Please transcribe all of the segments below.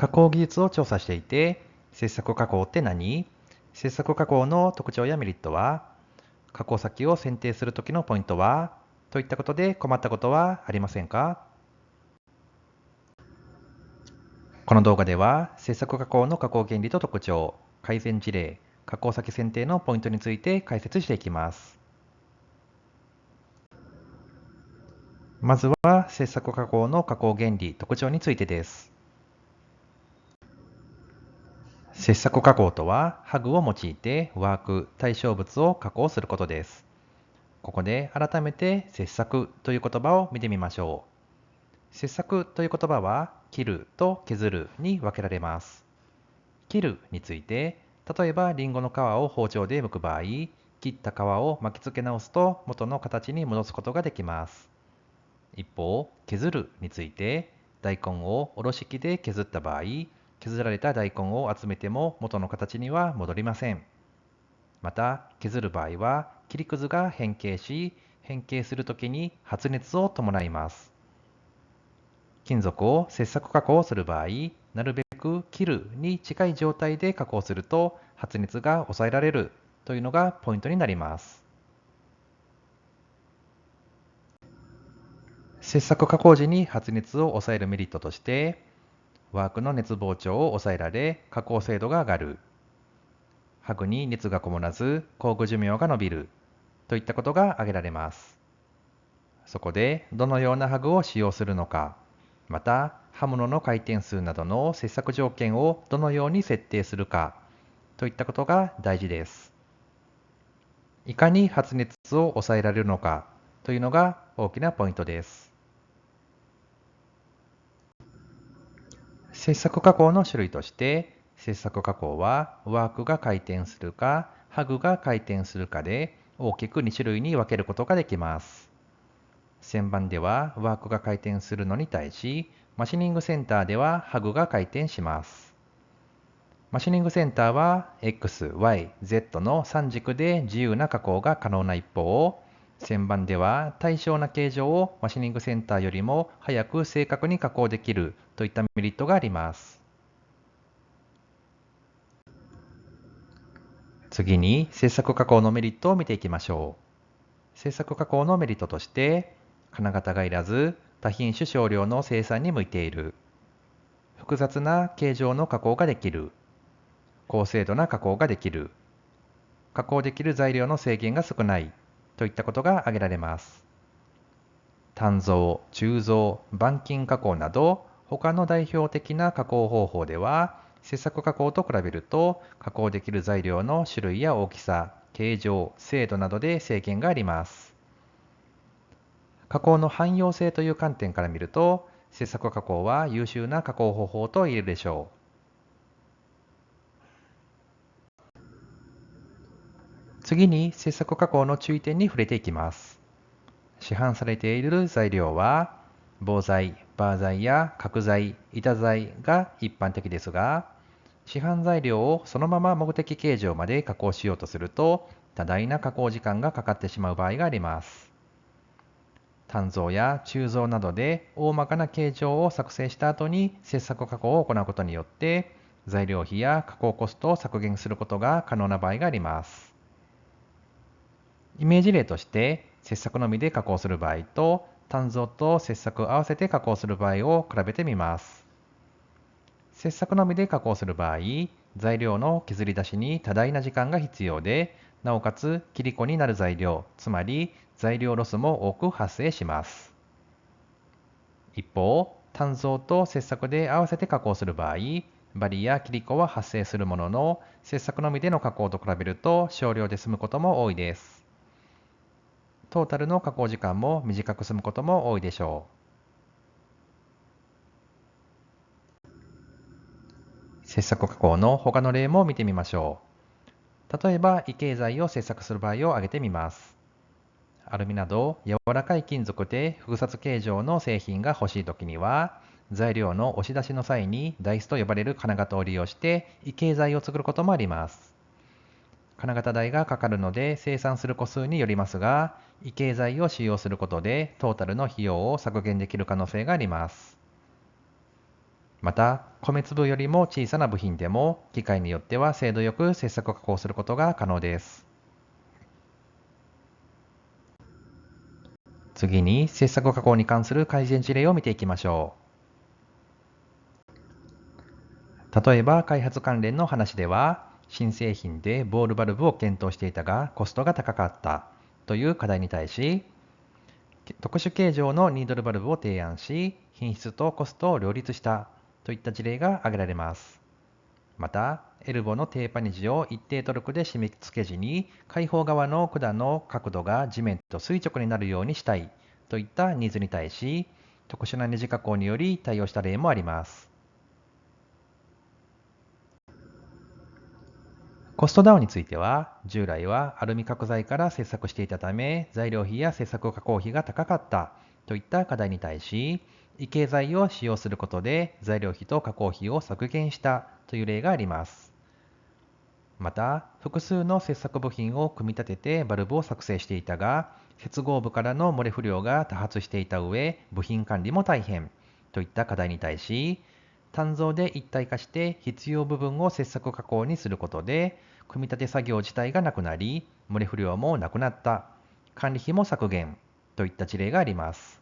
加工技術を調査していて、切削加工って何？切削加工の特徴やメリットは？加工先を選定するときのポイントは？といったことで困ったことはありませんか？この動画では、切削加工の加工原理と特徴、改善事例、加工先選定のポイントについて解説していきます。まずは、切削加工の加工原理、特徴についてです。切削加工とは、ハグを用いてワーク、対象物を加工することです。ここで改めて切削という言葉を見てみましょう。切削という言葉は、切ると削るに分けられます。切るについて、例えばリンゴの皮を包丁で剥く場合、切った皮を巻き付け直すと元の形に戻すことができます。一方、削るについて、大根をおろし器で削った場合、削られた大根を集めても元の形には戻りません。また、削る場合は、切りくずが変形し、変形するときに発熱を伴います。金属を切削加工する場合、なるべく切るに近い状態で加工すると発熱が抑えられるというのがポイントになります。切削加工時に発熱を抑えるメリットとして、ワークの熱膨張を抑えられ、加工精度が上がる。ハグに熱がこもらず、工具寿命が伸びる。といったことが挙げられます。そこで、どのようなハグを使用するのか、また、刃物の回転数などの切削条件をどのように設定するか、といったことが大事です。いかに発熱を抑えられるのか、というのが大きなポイントです。切削加工の種類として、切削加工はワークが回転するか、ハグが回転するかで大きく2種類に分けることができます。旋盤ではワークが回転するのに対し、マシニングセンターではハグが回転します。マシニングセンターは X、Y、Z の3軸で自由な加工が可能な一方、旋盤では対称な形状をマシニングセンターよりも早く正確に加工できるといったメリットがあります。次に、切削加工のメリットを見ていきましょう。切削加工のメリットとして、金型がいらず、多品種少量の生産に向いている。複雑な形状の加工ができる。高精度な加工ができる。加工できる材料の制限が少ない。といったことが挙げられます。単造、鋳造、板金加工など、他の代表的な加工方法では、切削加工と比べると、加工できる材料の種類や大きさ、形状、精度などで制限があります。加工の汎用性という観点から見ると、切削加工は優秀な加工方法と言えるでしょう。次に、切削加工の注意点に触れていきます。市販されている材料は、防材、バー材や角材、板材が一般的ですが、市販材料をそのまま目的形状まで加工しようとすると、多大な加工時間がかかってしまう場合があります。単造や鋳造などで大まかな形状を作成した後に切削加工を行うことによって、材料費や加工コストを削減することが可能な場合があります。イメージ例として、切削のみで加工する場合と、単造と切削を合わせて加工する場合を比べてみます。切削のみで加工する場合、材料の削り出しに多大な時間が必要で、なおかつ切り子になる材料、つまり材料ロスも多く発生します。一方、単造と切削で合わせて加工する場合、バリや切り子は発生するものの、切削のみでの加工と比べると少量で済むことも多いです。トータルの加工時間も短く済むことも多いでしょう。切削加工の他の例も見てみましょう。例えば、異形材を切削する場合を挙げてみます。アルミなど柔らかい金属で複雑形状の製品が欲しいときには、材料の押し出しの際にダイスと呼ばれる金型を利用して異形材を作ることもあります。金型代がかかるので生産する個数によりますが、異形材を使用することでトータルの費用を削減できる可能性があります。また、米粒よりも小さな部品でも、機械によっては精度よく切削加工することが可能です。次に、切削加工に関する改善事例を見ていきましょう。例えば、開発関連の話では、新製品でボールバルブを検討していたが、コストが高かったという課題に対し、特殊形状のニードルバルブを提案し、品質とコストを両立したといった事例が挙げられます。また、エルボのテーパネジを一定トルクで締め付け時に、開放側の管の角度が地面と垂直になるようにしたいといったニーズに対し、特殊なネジ加工により対応した例もあります。コストダウンについては、従来はアルミ角材から切削していたため、材料費や切削加工費が高かったといった課題に対し、異形材を使用することで材料費と加工費を削減したという例があります。また、複数の切削部品を組み立ててバルブを作成していたが、接合部からの漏れ不良が多発していた上、部品管理も大変といった課題に対し、単造で一体化して必要部分を切削加工にすることで、組み立て作業自体がなくなり、漏れ不良もなくなった、管理費も削減といった事例があります。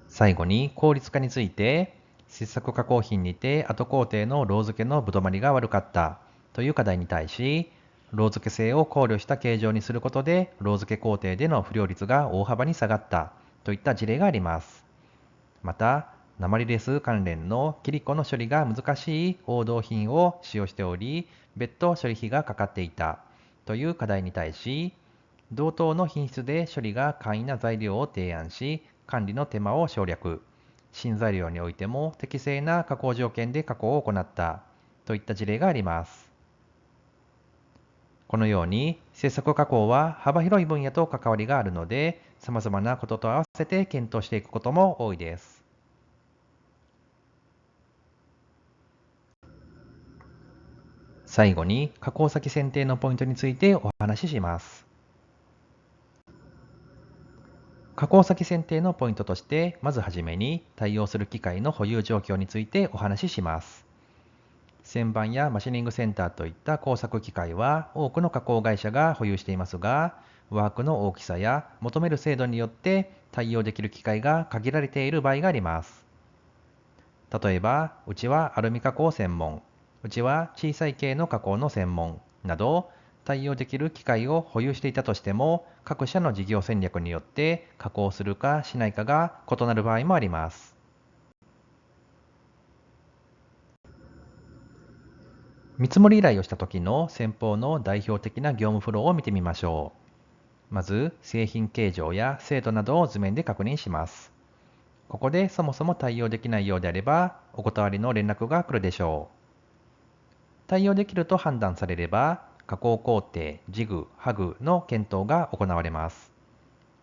最後に効率化について、切削加工品にて後工程のロー付けのぶどまりが悪かったという課題に対し、ロー付け性を考慮した形状にすることで、ロー付け工程での不良率が大幅に下がったといった事例があります。また、鉛レス関連のキリコの処理が難しい王道品を使用しており、別途処理費がかかっていたという課題に対し、同等の品質で処理が簡易な材料を提案し、管理の手間を省略。新材料においても適正な加工条件で加工を行ったといった事例があります。このように、制作加工は幅広い分野と関わりがあるので、様々なことと合わせて検討していくことも多いです。最後に、加工先選定のポイントについてお話しします。加工先選定のポイントとして、まずはじめに対応する機械の保有状況についてお話しします。旋盤やマシニングセンターといった工作機械は多くの加工会社が保有していますが、ワークの大きさや求める精度によって対応できる機械が限られている場合があります。例えば、うちはアルミ加工専門、うちは小さい系の加工の専門など、対応できる機械を保有していたとしても、各社の事業戦略によって加工するかしないかが異なる場合もあります。見積もり依頼をした時の先方の代表的な業務フローを見てみましょう。まず、製品形状や精度などを図面で確認します。ここでそもそも対応できないようであれば、お断りの連絡が来るでしょう。対応できると判断されれば、加工工程、ジグ、ハグの検討が行われます。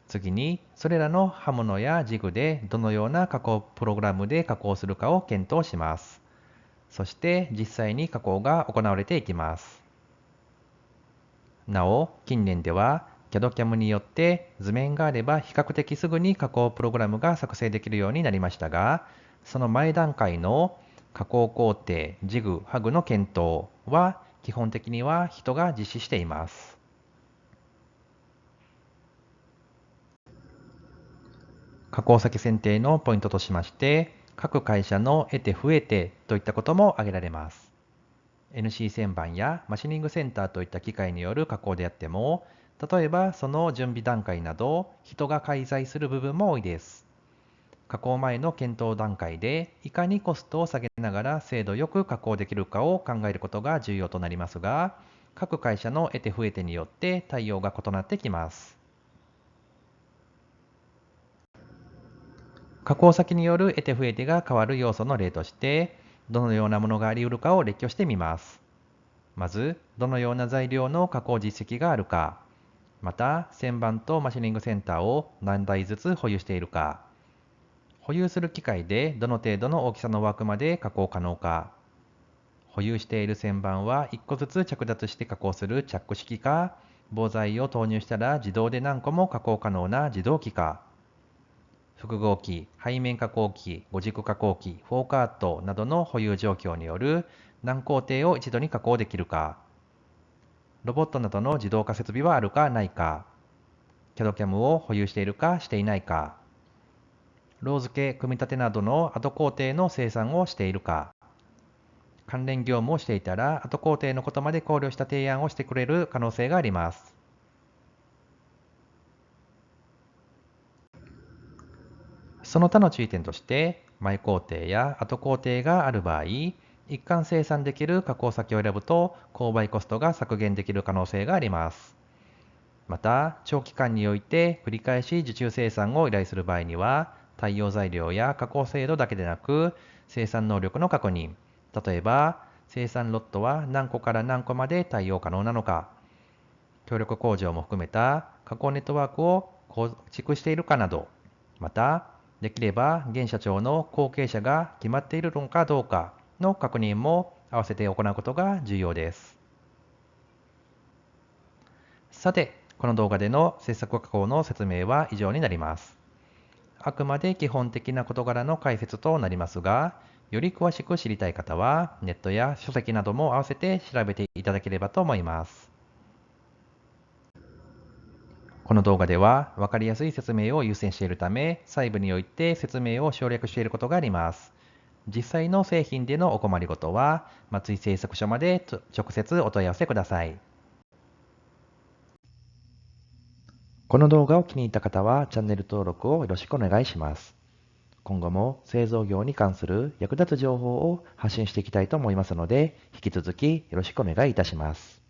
次に、それらの刃物やジグでどのような加工プログラムで加工するかを検討します。そして実際に加工が行われていきます。なお、近年では CAD/CAM によって図面があれば比較的すぐに加工プログラムが作成できるようになりましたが、その前段階の加工工程、ジグ、ハグの検討は基本的には人が実施しています。加工先選定のポイントとしまして、各会社の得手不得手といったことも挙げられます。NC 旋盤やマシニングセンターといった機械による加工であっても、例えばその準備段階など人が介在する部分も多いです。加工前の検討段階でいかにコストを下げながら精度よく加工できるかを考えることが重要となりますが、各会社の得手不得手によって対応が異なってきます。加工先による得手不得手が変わる要素の例として、どのようなものがあり得るかを列挙してみます。まず、どのような材料の加工実績があるか、また、旋盤とマシニングセンターを何台ずつ保有しているか、保有する機械でどの程度の大きさの枠まで加工可能か、保有している旋盤は1個ずつ着脱して加工するチャック式か、防材を投入したら自動で何個も加工可能な自動機か、複合機、背面加工機、5軸加工機、フォーカートなどの保有状況による何工程を一度に加工できるか、ロボットなどの自動化設備はあるかないか、CAD/CAM を保有しているかしていないか、ロー付け、組み立てなどの後工程の生産をしているか、関連業務をしていたら後工程のことまで考慮した提案をしてくれる可能性があります。その他の注意点として、前工程や後工程がある場合、一貫生産できる加工先を選ぶと購買コストが削減できる可能性があります。また、長期間において繰り返し受注生産を依頼する場合には、対応材料や加工精度だけでなく、生産能力の確認、例えば、生産ロットは何個から何個まで対応可能なのか、協力工場も含めた加工ネットワークを構築しているかなど、また、できれば現社長の後継者が決まっているのかどうかの確認も合わせて行うことが重要です。さて、この動画での制作加工の説明は以上になります。あくまで基本的な事柄の解説となりますが、より詳しく知りたい方は、ネットや書籍なども合わせて調べていただければと思います。この動画では、わかりやすい説明を優先しているため、細部において説明を省略していることがあります。実際の製品でのお困りごとは、松井製作所まで直接お問い合わせください。この動画を気に入った方は、チャンネル登録をよろしくお願いします。今後も製造業に関する役立つ情報を発信していきたいと思いますので、引き続きよろしくお願いいたします。